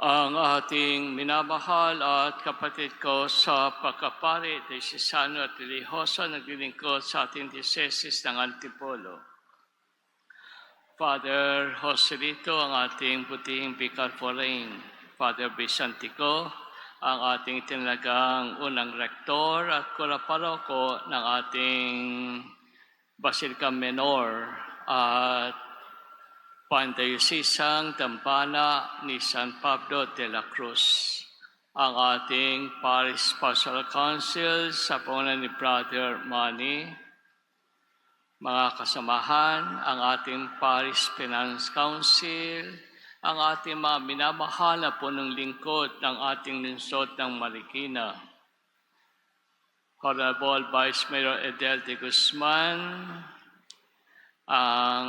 Ang ating minamahal at kapatid ko sa pagkapari, Desisano at Religioso, naglilingkod sa ating diocese ng Antipolo. Father Joselito, ang ating butihing Vicar Foreign. Father Visantico, ang ating tinalagang unang rektor at kuraparoko ng ating Basilica Menor at Pandayosisang Dambana ni San Pablo de la Cruz. Ang ating Parish Pastoral Council sa pangunan ni Brother Manny, mga kasamahan, ang ating Parish Finance Council, ang ating mga minamahal na punong lingkod ng ating lungsod ng Marikina, Honorable Vice Mayor Edel de Guzman, ang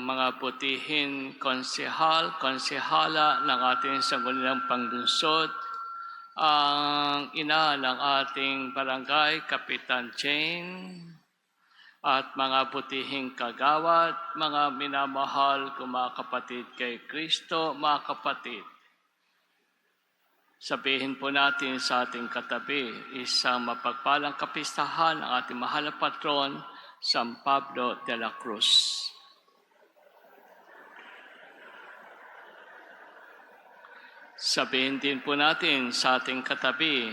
mga butihin konsehala ng ating sangguniang panglungsod, ang ina ng ating barangay, Kapitan Jane, at mga butihing kagawad, mga minamahal kong mga kapatid kay Kristo, mga kapatid. Sabihin po natin sa ating katabi, isang mapagpalang kapistahan ng ating mahal na patron, San Pablo de la Cruz. Sabihin din po natin sa ating katabi,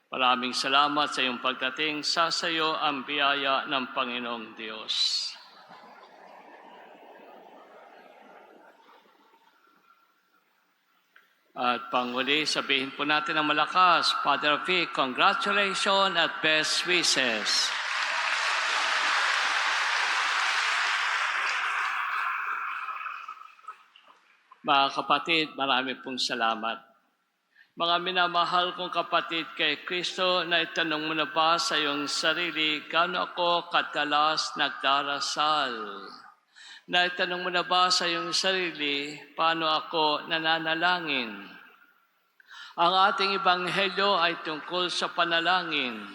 maraming salamat sa iyong pagdating, sa sayo ang biyaya ng Panginoong Diyos. At panguli, sabihin po natin ng malakas, Father Vic, congratulations at best wishes. Mga kapatid, marami pong salamat. Mga minamahal kong kapatid kay Kristo, naitanong mo na ba sa iyong sarili, gaano ako kadalas nagdarasal? Naitanong mo na ba sa iyong sarili, paano ako nananalangin? Ang ating ebanghelyo ay tungkol sa panalangin.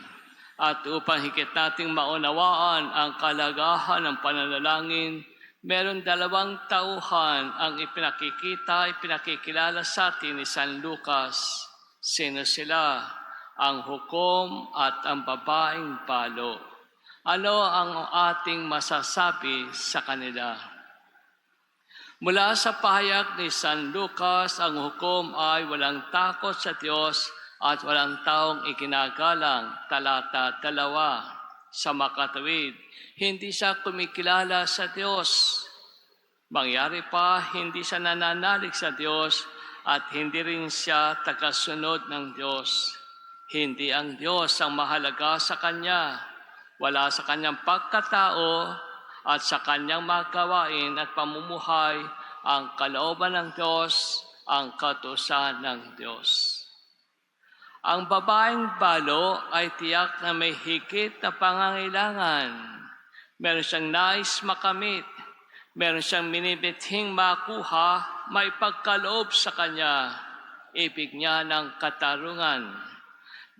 At upang higit nating maunawaan ang kalagahan ng pananalangin, meron dalawang tauhan ang ipinakikilala sa atin ni San Lucas. Sino sila? Ang hukom at ang babaeng balo. Ano ang ating masasabi sa kanila? Mula sa pahayag ni San Lucas, ang hukom ay walang takot sa Diyos at walang taong iginagalang. Talata 2. Sa makatawid, hindi siya kumikilala sa Diyos. Mangyari pa, hindi siya nananalig sa Diyos at hindi rin siya tagasunod ng Diyos. Hindi ang Diyos ang mahalaga sa kanya. Wala sa kanyang pagkatao at sa kanyang magawain at pamumuhay ang kalooban ng Diyos, ang kautusan ng Diyos. Ang babaeng balo ay tiyak na may higit na pangangailangan. Meron siyang nais makamit. Meron siyang minibithing makuha, may pagkaloob sa kanya. Ibig niya ng katarungan.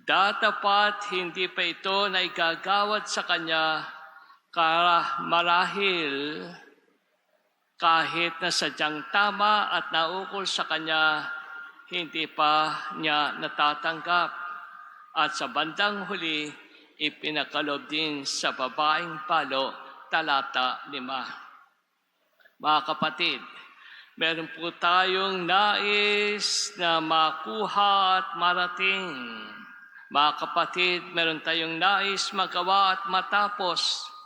Datapat hindi pa ito na igagawad sa kanya marahil kahit na sadyang tama at naukol sa kanya, hindi pa niya natatanggap. At sa bandang huli, ipinakalob din sa babaeng balo, talata 5. Mga kapatid, meron po tayong nais na makuha at marating. Mga kapatid, meron tayong nais magawa at matapos.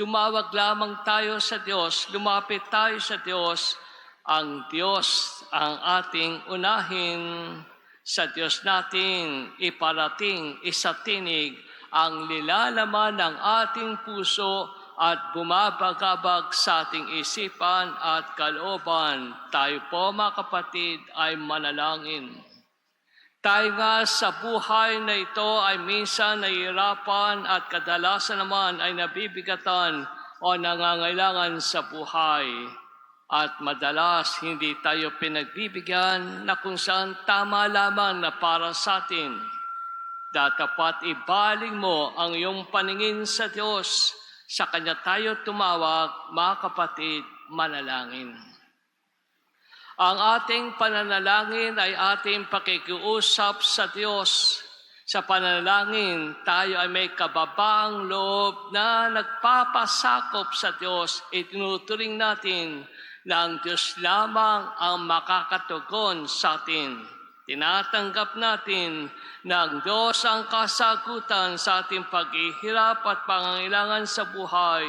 Tumawag lamang tayo sa Diyos, lumapit tayo sa Diyos. Ang Diyos ang ating unahin, sa Diyos natin iparating, isatinig ang nilalaman ng ating puso at bumabagabag sa ating isipan at kalooban. Tayo po mga kapatid ay manalangin. Tayo nga sa buhay na ito ay minsan nahihirapan at kadalasan naman ay nabibigatan o nangangailangan sa buhay. At madalas hindi tayo pinagbibigyan na kung saan tama lamang na para sa atin. Datapat ibaling mo ang iyong paningin sa Diyos. Sa Kanya tayo tumawag, mga kapatid, manalangin. Ang ating pananalangin ay ating pakikiusap sa Diyos. Sa pananalangin, tayo ay may kababaang loob na nagpapasakop sa Diyos. Itinuturing natin na ang Diyos lamang ang makakatugon sa atin. Tinatanggap natin na ang Diyos ang kasagutan sa ating paghihirap at pangangailangan sa buhay.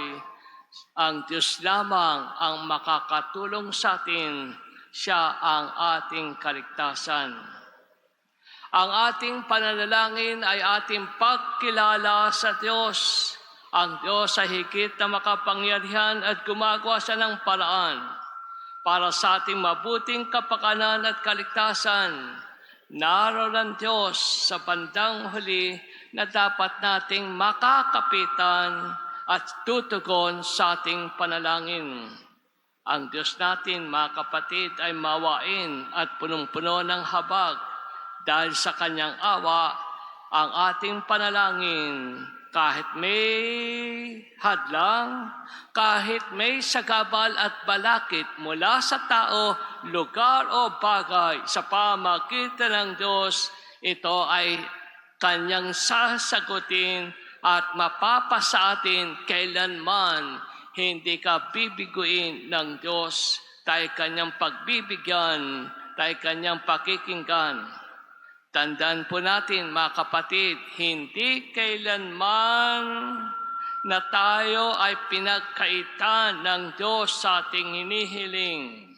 Ang Diyos lamang ang makakatulong sa atin. Siya ang ating kaligtasan. Ang ating pananalangin ay ating pagkilala sa Diyos. Ang Diyos ay higit na makapangyarihan at gumagawa siya ng paraan para sa ating mabuting kapakanan at kaligtasan. Naroon ang Diyos sa bandang huli na dapat nating makakapitan at tutugon sa ating panalangin. Ang Diyos natin, mga kapatid, ay mawain at punong-puno ng habag. Dahil sa kanyang awa, ang ating panalangin, kahit may hadlang, kahit may sagabal at balakid mula sa tao, lugar o bagay, sa pamagitan ng Diyos, ito ay kanyang sasagutin at mapapasa atin kailanman. Hindi ka bibiguin ng Diyos, tayo kanyang pagbibigyan, tayo kanyang pakikinggan. Tandaan po natin, mga kapatid, hindi kailanman na tayo ay pinagkaitan ng Diyos sa ating hinihiling.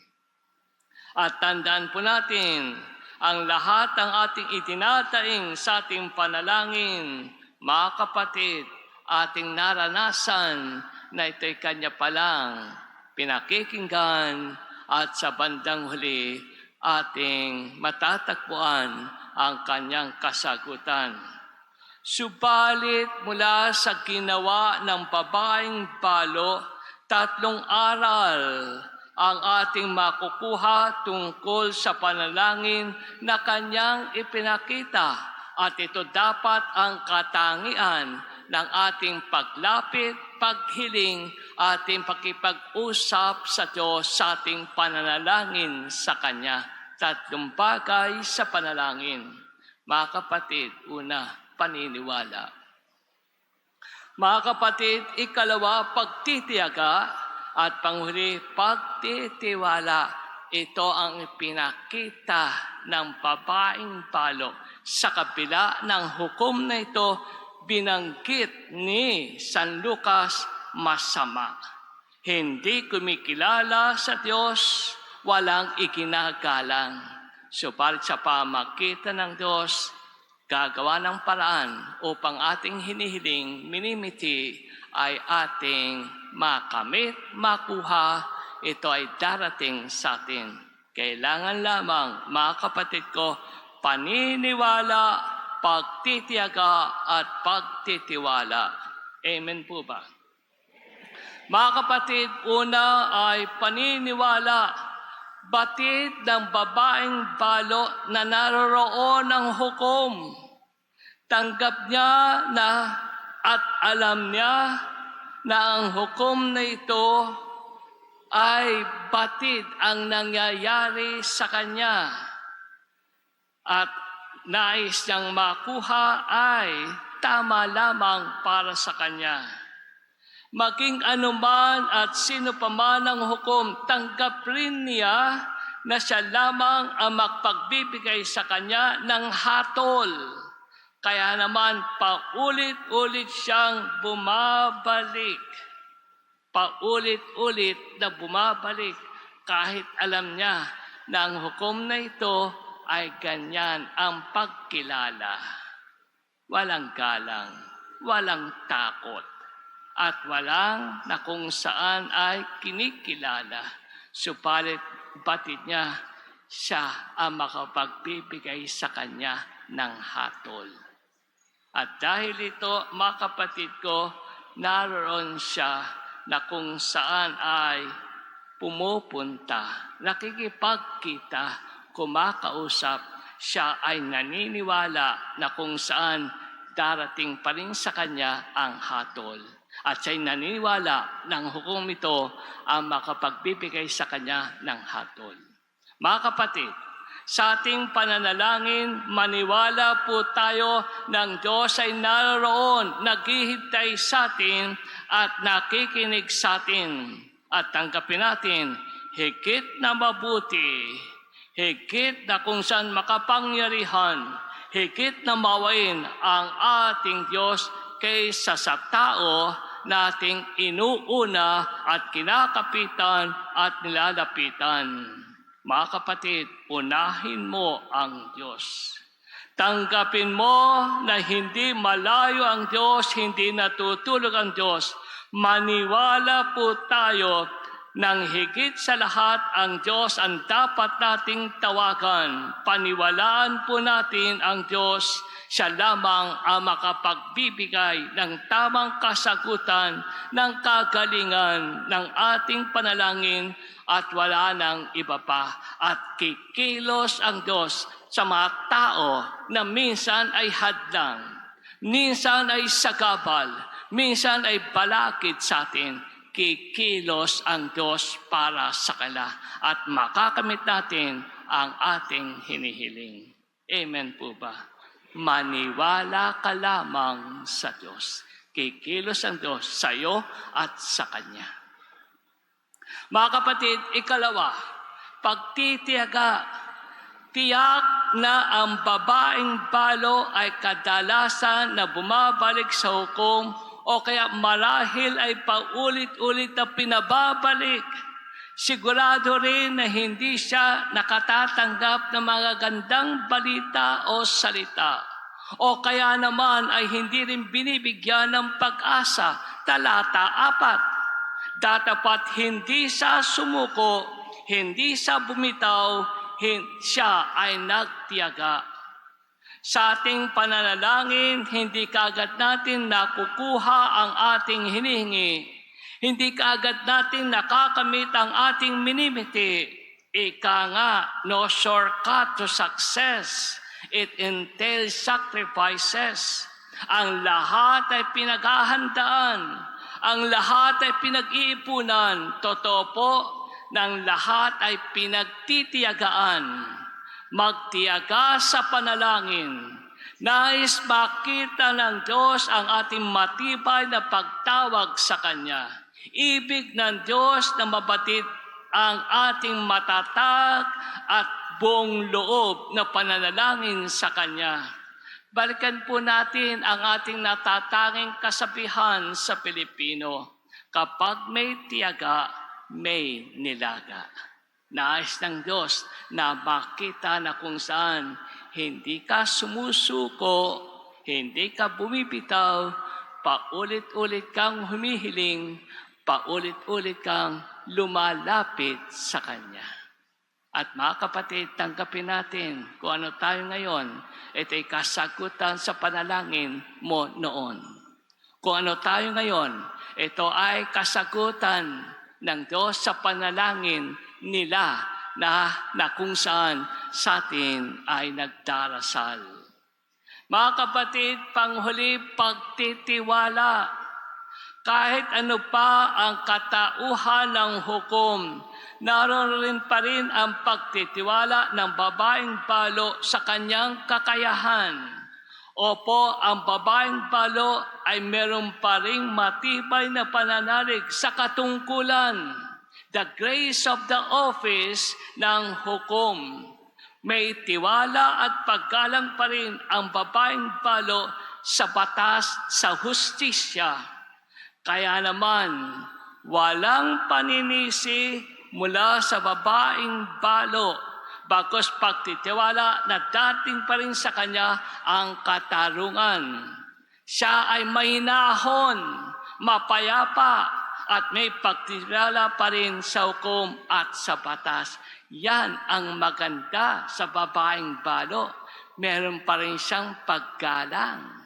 At tandaan po natin, ang lahat ng ating itinataing sa ating panalangin, mga kapatid, ating naranasan na ito'y Kanya palang pinakikinggan at sa bandang huli ating matatagpuan ang Kanyang kasagutan. Subalit mula sa ginawa ng babaeng balo, 3 aral ang ating makukuha tungkol sa panalangin na Kanyang ipinakita. At ito dapat ang katangian ng ating paglapit, paghiling, ating pakipag-usap sa Diyos sa ating pananalangin sa Kanya. 3 bagay sa panalangin. Mga kapatid, una, paniniwala. Mga kapatid, ikalawa, pagtitiyaga. At panghuli, pagtitiwala. Ito ang ipinakita ng babaeng balo. Sa kabila ng hukom na ito, binanggit ni San Lucas masama. Hindi kumikilala sa Diyos, walang ikinagalang. Subalit sa pamagitan ng Diyos, gagawa ng paraan upang ating hinihiling, minimiti ay ating makamit, makuha. Ito ay darating sa atin. Kailangan lamang, mga kapatid ko, paniniwala, pagtitiyaga at pagtitiwala. Amen po ba? Mga kapatid, una ay paniniwala. Batid ng babaeng balo na naroroon ang hukom. Tanggap niya na at alam niya na ang hukom na ito ay batid ang nangyayari sa kanya. At nais niyang makuha ay tama lamang para sa kanya. Maging anuman at sino pa man ang hukom, tanggap rin niya na siya lamang ang magpagbibigay sa kanya ng hatol. Kaya naman paulit-ulit siyang bumabalik. Paulit-ulit na bumabalik kahit alam niya na ang hukom na ito ay ganyan ang pagkilala. Walang galang, walang takot. At walang na kung saan ay kinikilala. Subalit batid niya, siya ang makapagbibigay sa kanya ng hatol. At dahil ito, mga kapatid ko, naroon siya na kung saan ay pumupunta, nakikipagkita, kumakausap, siya ay naniniwala na kung saan darating pa rin sa kanya ang hatol. At siya'y naniniwala ng hukom ito ang makapagbibigay sa kanya ng hatol. Mga kapatid, sa ating pananalangin, maniwala po tayo ng Diyos ay naroon, naghihintay sa atin at nakikinig sa atin. At tanggapin natin, higit na mabuti, higit na kung saan makapangyarihan, higit na mawain ang ating Diyos kaysa sa tao nating inuuna at kinakapitan at nilalapitan. Mga kapatid, unahin mo ang Diyos. Tanggapin mo na hindi malayo ang Diyos, hindi natutulog ang Diyos. Maniwala po tayo nang higit sa lahat ang Diyos ang dapat nating tawagan. Paniwalaan po natin ang Diyos. Siya lamang ang makapagbibigay ng tamang kasagutan, ng kagalingan ng ating panalangin at wala nang iba pa. At kikilos ang Diyos sa mga tao na minsan ay hadlang, minsan ay sagabal, minsan ay balakid sa atin. Kikilos ang Diyos para sa kanila at makakamit natin ang ating hinihiling. Amen po ba? Maniwala ka lamang sa Diyos. Kikilos ang Diyos sa iyo at sa Kanya. Mga kapatid, ikalawa, pagtitiyaga. Tiyak na ang babaeng balo ay kadalasan na bumabalik sa hukom o kaya marahil ay paulit-ulit na pinababalik. Sigurado rin na hindi siya nakatatanggap ng mga gandang balita o salita. O kaya naman ay hindi rin binibigyan ng pag-asa. Talata 4. Datapat hindi siya sumuko, hindi siya bumitaw, siya ay nagtiyaga. Sa ating pananalangin, hindi kaagad natin nakukuha ang ating hinihingi. Hindi kaagad natin nakakamit ang ating minimiti. Ika nga, no shortcut to success. It entails sacrifices. Ang lahat ay pinaghahandaan. Ang lahat ay pinag-iipunan. Totoo po, ng lahat ay pinagtitiyagaan. Magtiyaga sa panalangin. Nais makita ng Diyos ang ating matibay na pagtawag sa Kanya. Ibig ng Diyos na mabatid ang ating matatag at buong loob na pananalangin sa Kanya. Balikan po natin ang ating natatanging kasabihan sa Pilipino. Kapag may tiyaga, may nilaga. Nais ng Diyos na makita na kung saan hindi ka sumusuko, hindi ka bumibitaw, paulit-ulit kang humihiling, paulit-ulit kang lumalapit sa Kanya. At mga kapatid, tanggapin natin kung ano tayo ngayon, ito'y kasagutan sa panalangin mo noon. Kung ano tayo ngayon, ito ay kasagutan ng Diyos sa panalangin nila na kung saan sa atin ay nagdarasal. Mga kapatid, panghuli, pagtitiwala. Kahit ano pa ang katauhan ng hukom, naroon rin pa rin ang pagtitiwala ng babaeng balo sa kanyang kakayahan. Opo, ang babaeng balo ay meron pa ring matibay na pananalig sa katungkulan. The grace of the office ng hukom. May tiwala at paggalang pa rin ang babaeng balo sa batas, sa hustisya. Kaya naman, walang paninisi mula sa babaeng balo, bagos pagtitiwala na dating pa rin sa kanya ang katarungan. Siya ay mahinahon, mapayapa, at may pagtitiwala pa rin sa hukom at sa batas. Yan ang maganda sa babaeng balo. Meron pa rin siyang paggalang.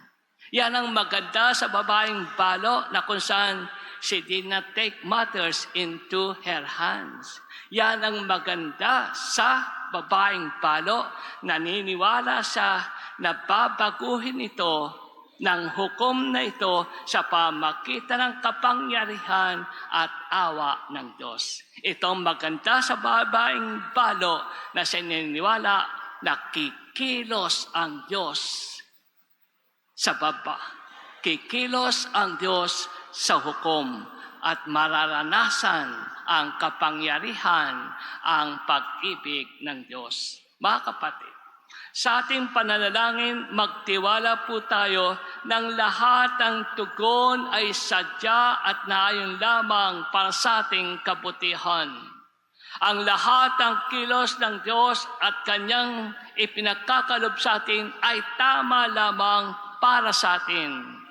Yan ang maganda sa babaeng balo na kung saan she did not take matters into her hands. Yan ang maganda sa babaeng balo. Naniniwala siya na babaguhin ito ng hukom na ito sa pamagitan ng kapangyarihan at awa ng Diyos. Itong maganda sa babaeng balo na sininiwala na kikilos ang Diyos sa baba. Kikilos ang Diyos sa hukom at mararanasan ang kapangyarihan, ang pag-ibig ng Diyos. Mga kapatid, sa ating pananalangin, magtiwala po tayo ng lahat ng tugon ay sadya at naayon lamang para sa ating kabutihan. Ang lahat ng kilos ng Diyos at Kanyang ipinagkakalob sa atin ay tama lamang para sa atin.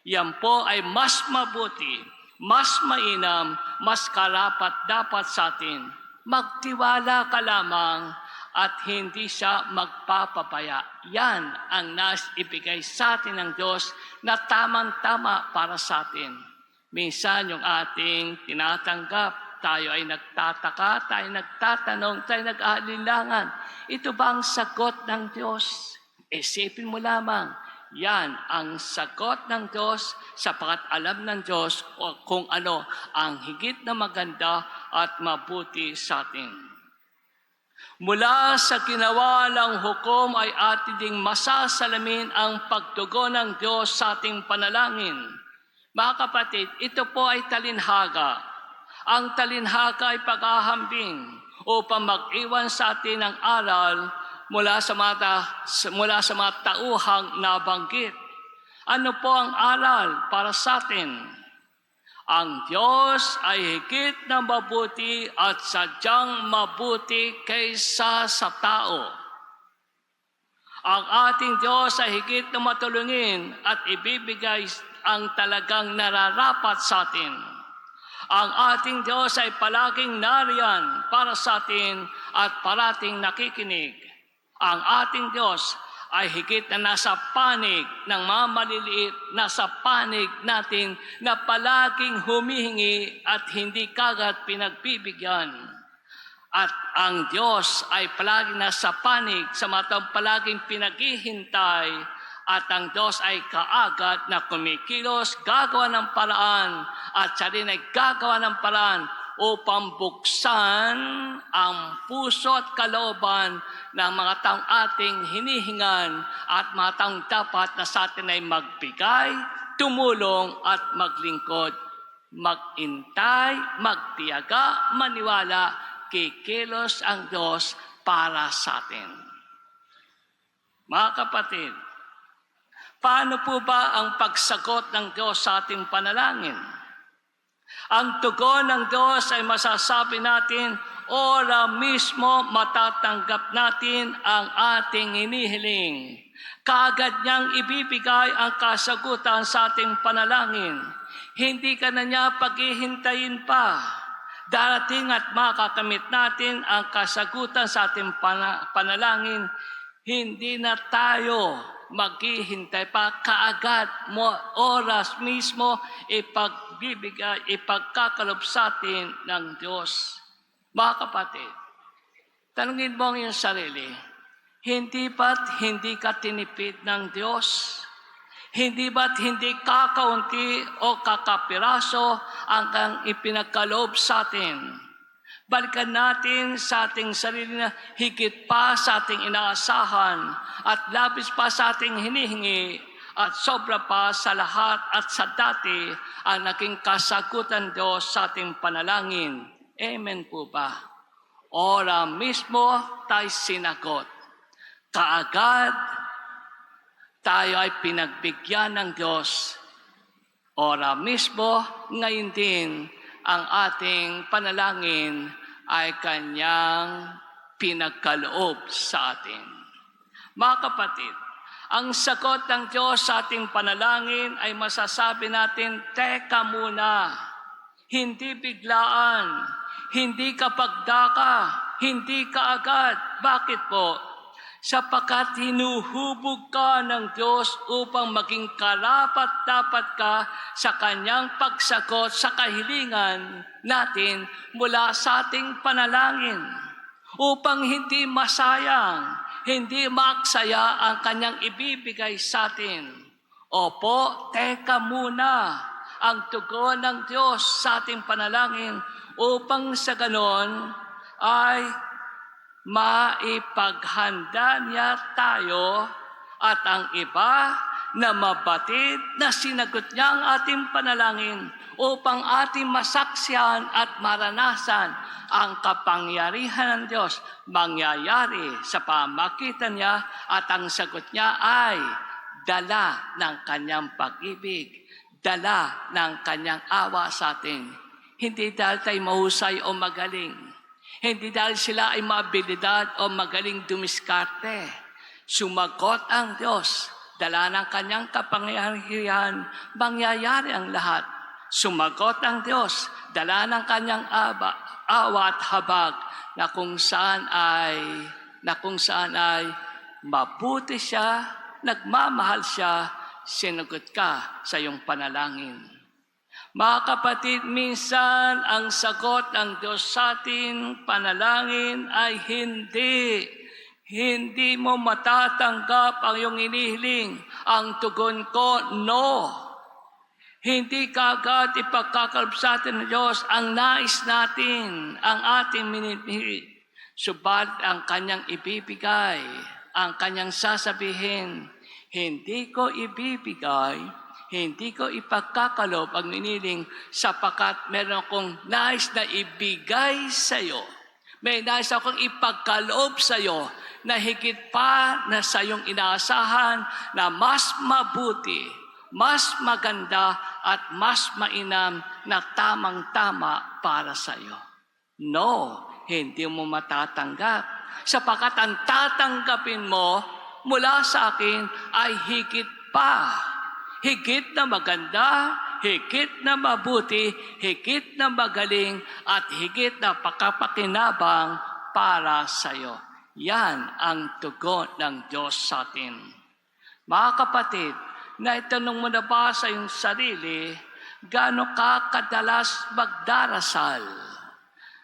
Yan po ay mas mabuti, mas mainam, mas karapat-dapat sa atin. Magtiwala ka lamang at hindi siya magpapabaya. Yan ang ibigay sa atin ng Diyos na tamang-tama para sa atin. Minsan yung ating tinatanggap, tayo ay nagtataka, tayo nagtatanong, tayo nag-aalinlangan. Ito ba ang sagot ng Diyos? Isipin mo lamang, yan ang sagot ng Diyos sapagkat alam ng Diyos kung ano ang higit na maganda at mabuti sa atin. Mula sa ginawa ng hukom ay atin ding masasalamin ang pagtugon ng Diyos sa ating panalangin. Mga kapatid, ito po ay talinhaga. Ang talinhaga ay paghahambing upang mag-iwan sa atin ng aral mula sa mga tauhang nabanggit. Ano po ang aral para sa atin? Ang Diyos ay higit na mabuti at sadyang mabuti kaysa sa tao. Ang ating Diyos ay higit na matulungin at ibibigay ang talagang nararapat sa atin. Ang ating Diyos ay palaging nariyan para sa atin at parating nakikinig. Ang ating Diyos ay higit na nasa panig ng mga maliliit, nasa panig natin na palaging humihingi at hindi kagad pinagbibigyan. At ang Diyos ay palaging nasa panig sa mga palaging pinaghihintay at ang Diyos ay kaagad na kumikilos, gagawa ng paraan at siya rin ay gagawa ng paraan upang buksan ang puso at kalooban ng mga taong ating hinihingan at mga taong dapat na sa atin ay magbigay, tumulong at maglingkod, magintay, magtiyaga, maniwala, kikilos ang Diyos para sa atin. Mga kapatid, paano po ba ang pagsagot ng Diyos sa ating panalangin? Ang tugon ng Diyos ay masasabi natin, ora mismo matatanggap natin ang ating hinihiling. Kaagad niyang ibibigay ang kasagutan sa ating panalangin. Hindi ka na niya paghihintayin pa. Darating at makakamit natin ang kasagutan sa ating panalangin. Hindi na tayo maghihintay pa, kaagad mo oras mismo ipagkakalob sa atin ng Diyos. Mga kapatid, tanungin mo ang iyong sarili, hindi ba't hindi ka tinipid ng Diyos? Hindi ba't hindi kakaunti o kakapiraso ang ipinagkaloob sa atin? Balikan natin sa ating sarili na higit pa sa ating inaasahan at labis pa sa ating hinihingi at sobra pa sa lahat at sa dati ang naging kasagutan Diyos sa ating panalangin. Amen po ba? Ora mismo tayo sinagot. Kaagad tayo ay pinagbigyan ng Diyos. Ora mismo ngayon din ang ating panalangin ay Kanyang pinagkaloob sa atin. Mga kapatid, ang sagot ng Diyos sa ating panalangin ay masasabi natin, teka muna, hindi biglaan, hindi kapagdaka, hindi kaagad. Bakit po? Sapagkat hinuhubog ka ng Diyos upang maging karapat-dapat ka sa Kanyang pagsagot sa kahilingan natin mula sa ating panalangin. Upang hindi masayang, hindi maaksaya ang Kanyang ibibigay sa atin. Opo, teka muna. Ang tugon ng Diyos sa ating panalangin upang sa ganon ay maipaghanda niya tayo at ang iba na mabatid na sinagot niya ang ating panalangin upang ating masaksihan at maranasan ang kapangyarihan ng Diyos mangyayari sa pamagitan niya at ang sagot niya ay dala ng kanyang pag-ibig, dala ng kanyang awa sa atin. Hindi dahil tayo mahusay o magaling. Hindi dahil sila ay maabilidad o magaling dumiskarte. Sumagot ang Diyos. Dala ng kanyang kapangyarihan, mangyayari ang lahat. Sumagot ang Diyos. Dala ng kanyang awa at habag na kung saan ay mabuti siya, nagmamahal siya, sinagot ka sa iyong panalangin. Mga kapatid, minsan ang sagot ng Diyos sa ating panalangin ay hindi. Hindi mo matatanggap ang iyong inihiling. Ang tugon ko, no. Hindi kagad ipagkakaloob sa atin ng Diyos ang nais natin, ang ating minipili. Subalit ang kanyang ibibigay, ang kanyang sasabihin, hindi ko ibibigay, hindi ko ipagkakaloob ang iniling sapagkat meron akong nais na ibigay sa iyo. May nais akong ipagkaloob sa iyo na higit pa na sa iyong inaasahan na mas mabuti, mas maganda at mas mainam na tamang-tama para sa iyo. No, hindi mo matatanggap. Sapagkat ang tatanggapin mo mula sa akin ay higit pa. Higit na maganda, higit na mabuti, higit na magaling, at higit na pakapakinabang para sa iyo. Yan ang tugon ng Diyos sa atin. Mga kapatid, naitanong mo na ba sa iyong sarili, gaano ka kadalas magdarasal?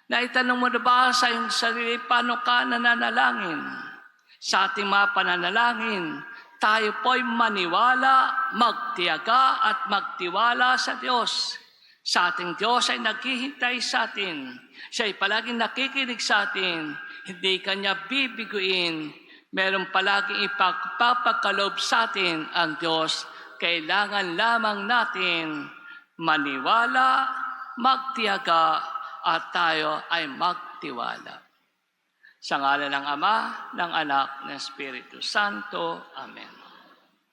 Naitanong mo na ba sa iyong sarili, paano ka nananalangin? Sa ating mga pananalangin, tayo po'y maniwala, magtiyaga at magtiwala sa Diyos. Sa ating Diyos ay naghihintay sa atin. Siya ay palaging nakikinig sa atin. Hindi Kanya bibiguin. Meron palaging ipagpapakalob sa atin ang Diyos. Kailangan lamang natin maniwala, magtiyaga, at tayo ay magtiwala. Sa ngalan ng Ama, ng Anak, ng Espiritu Santo. Amen.